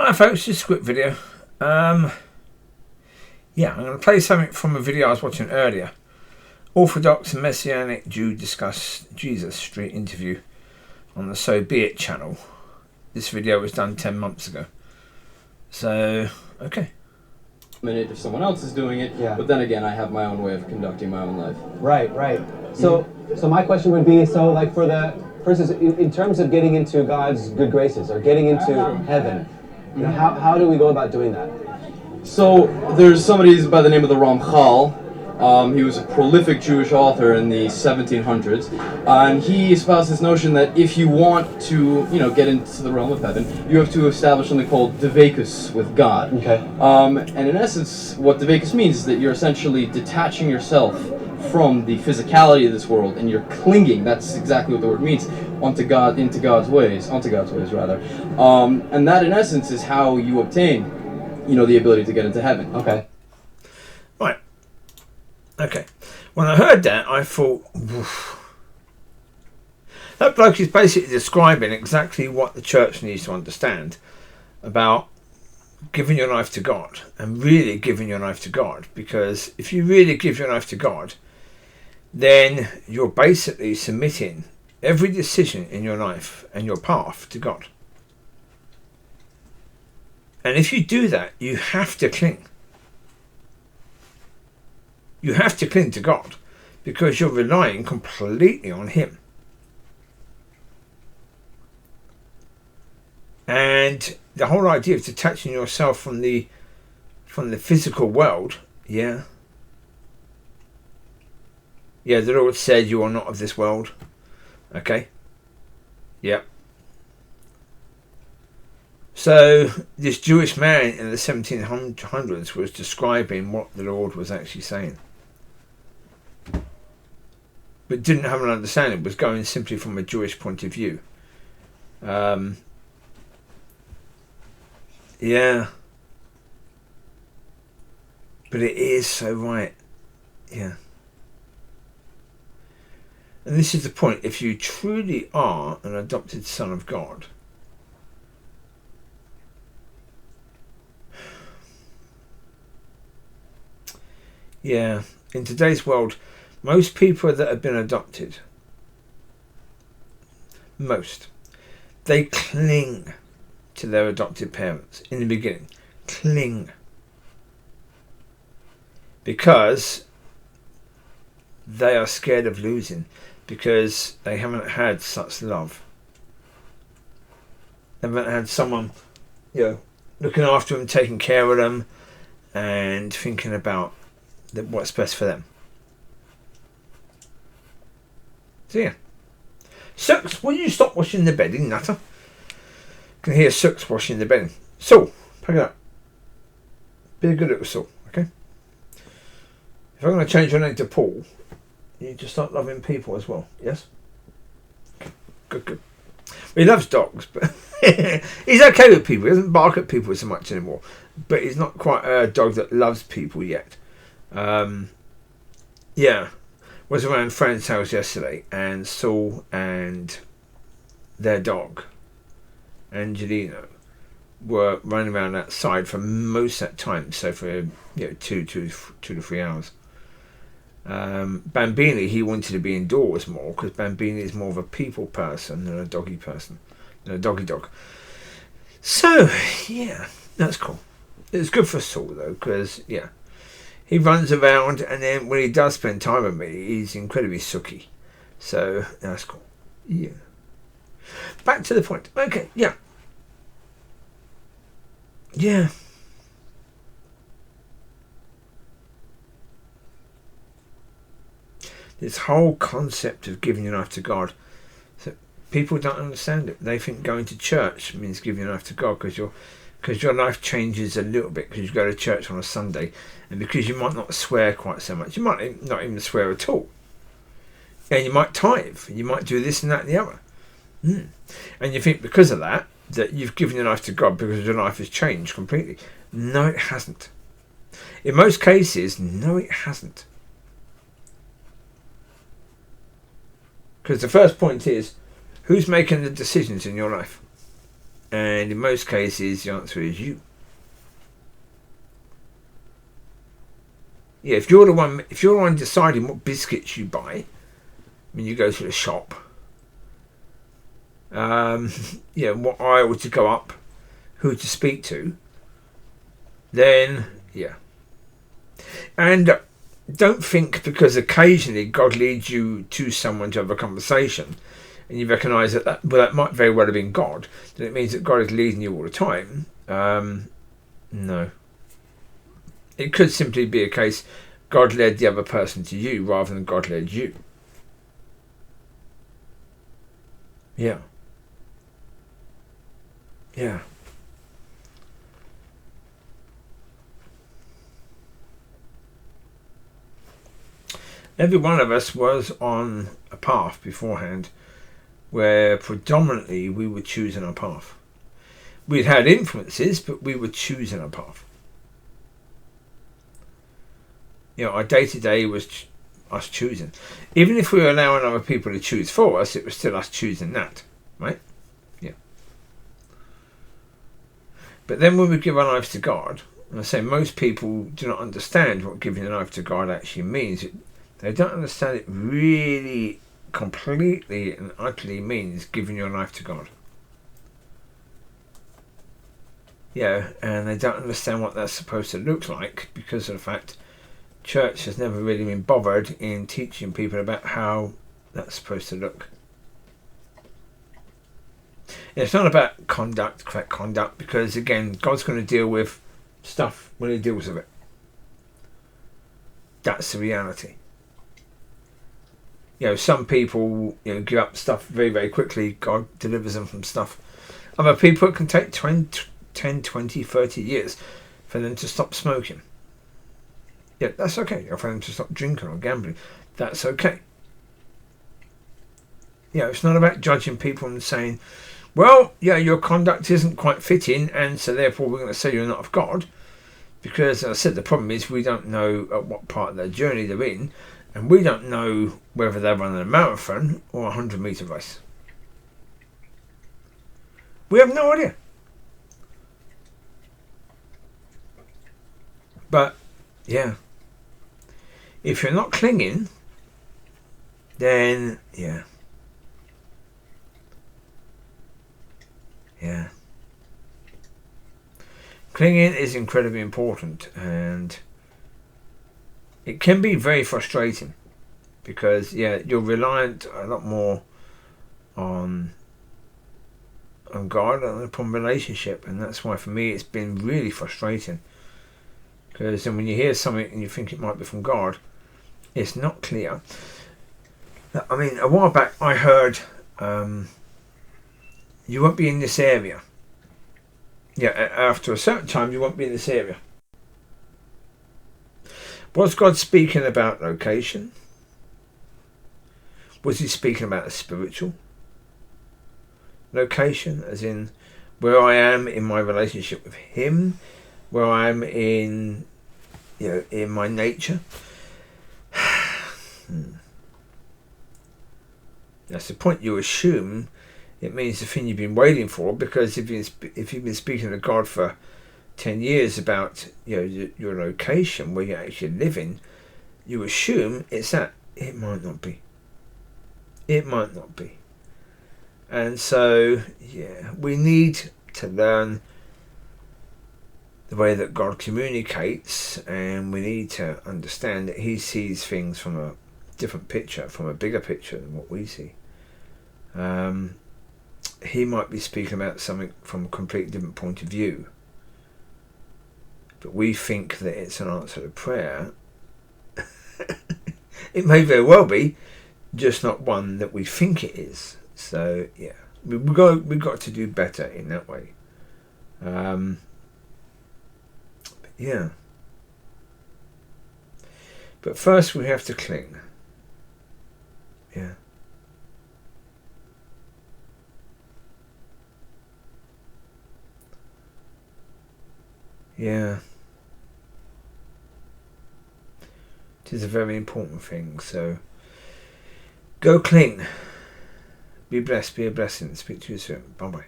Hi folks, just a quick video. I'm going to play something from a video I was watching earlier. Orthodox and Messianic Jew discuss Jesus street interview on the So Be It channel. This video was done 10 months ago. So, okay. Minute if someone else is doing it, but then again I have my own way of conducting my own life. Right. So my question would be, so like for instance, in terms of getting into God's good graces or getting into heaven, you know, how do we go about doing that? So there's somebody by the name of the Ramchal. He was a prolific Jewish author in the 1700s, and he espoused this notion that if you want to, get into the realm of heaven, you have to establish something called Deveikus with God. Okay. And in essence, what Deveikus means is that you're essentially detaching yourself from the physicality of this world, and you're clinging. That's exactly what the word means. Onto God's ways, rather. And that, in essence, is how you obtain, the ability to get into heaven. Okay. Right. Okay. When I heard that, I thought, woof. That bloke is basically describing exactly what the church needs to understand about giving your life to God and really giving your life to God. Because if you really give your life to God, then you're basically submitting every decision in your life and your path to God. And if you do that, you have to cling. You have to cling to God because you're relying completely on Him. And the whole idea of detaching yourself from the physical world, the Lord said you are not of this world. Okay. Yep. So this Jewish man in the 1700s was describing what the Lord was actually saying, but didn't have an understanding. Was going simply from a Jewish point of view. But it is so right. Yeah. And this is the point. If you truly are an adopted son of God, in today's world, most people that have been adopted, they cling to their adopted parents in the beginning. Cling. Because they are scared of losing. Because they haven't had such love. They haven't had someone, looking after them, taking care of them, and thinking about what's best for them. So yeah. Sooks, will you stop washing the bedding, nutter? I can hear Sooks washing the bedding. Saul, pick it up. Be a good little Saul, okay? If I'm going to change your name to Paul, you need to start loving people as well, yes? Okay. Good. He loves dogs, but he's okay with people. He doesn't bark at people so much anymore. But he's not quite a dog that loves people yet. Was around a friend's house yesterday, and Saul and their dog, Angelino, were running around outside for most of that time. So for 2 to 3 hours. Bambini, he wanted to be indoors more because Bambini is more of a people person than a doggy person, than a doggy dog. So that's cool. It's good for Saul though, because he runs around, and then when he does spend time with me, he's incredibly sooky. So that's cool. Yeah. Back to the point. Okay. Yeah. This whole concept of giving your life to God, so people don't understand it. They think going to church means giving your life to God because your life changes a little bit because you go to church on a Sunday, and because you might not swear quite so much, you might not even swear at all, and you might tithe, you might do this and that and the other, and you think because of that you've given your life to God because your life has changed completely. No, it hasn't. In most cases, no, it hasn't. Because the first point is, who's making the decisions in your life? And in most cases, the answer is you. Yeah, if you're the one deciding what biscuits you buy when you go to the shop, yeah, what aisle to go up, who to speak to, then yeah. And don't think because occasionally God leads you to someone to have a conversation, and you recognise that might very well have been God, then it means that God is leading you all the time. No. It could simply be a case God led the other person to you rather than God led you. Yeah. Yeah. Every one of us was on a path beforehand where predominantly we were choosing our path. We'd had influences, but we were choosing our path. You know, our day-to-day was us choosing. Even if we were allowing other people to choose for us, it was still us choosing that, right? Yeah. But then when we give our lives to God, and I say most people do not understand what giving their life to God actually means. They don't understand it really completely and utterly means giving your life to God. Yeah, and they don't understand what that's supposed to look like because of the fact church has never really been bothered in teaching people about how that's supposed to look. It's not about correct conduct, because again, God's going to deal with stuff when He deals with it. That's the reality. You know, some people, you know, give up stuff very, very quickly. God delivers them from stuff. Other people, it can take 10, 20, 30 years for them to stop smoking. Yeah, that's okay. Or for them to stop drinking or gambling. That's okay. You know, it's not about judging people and saying, well, yeah, your conduct isn't quite fitting, and so therefore we're going to say you're not of God. Because, as I said, the problem is we don't know at what part of their journey they're in, and we don't know whether they're running a marathon or a 100-metre race. We have no idea. But, yeah, if you're not clinging, then, yeah. Yeah. Clinging is incredibly important, and it can be very frustrating because, yeah, you're reliant a lot more on God and upon relationship, and that's why for me it's been really frustrating. Because then when you hear something and you think it might be from God, it's not clear. I mean, a while back I heard, you won't be in this area. Yeah, after a certain time you won't be in this area. Was God speaking about location? Was He speaking about a spiritual location, as in where I am in my relationship with Him, where I am in, you know, in my nature? That's the point. You assume it means the thing you've been waiting for, because if you've been speaking to God for 10 years about, you know, your location where you're actually living, you assume it's that. It might not be. It might not be. And so, yeah, we need to learn the way that God communicates, and we need to understand that He sees things from a different picture, from a bigger picture than what we see. He might be speaking about something from a completely different point of view, but we think that it's an answer to prayer. It may very well be, just not one that we think it is. So yeah, we've got to do better in that way. Yeah, but first we have to cling. Yeah. Yeah. It is a very important thing, so go cling. Be blessed, be a blessing. Speak to you soon. Bye bye.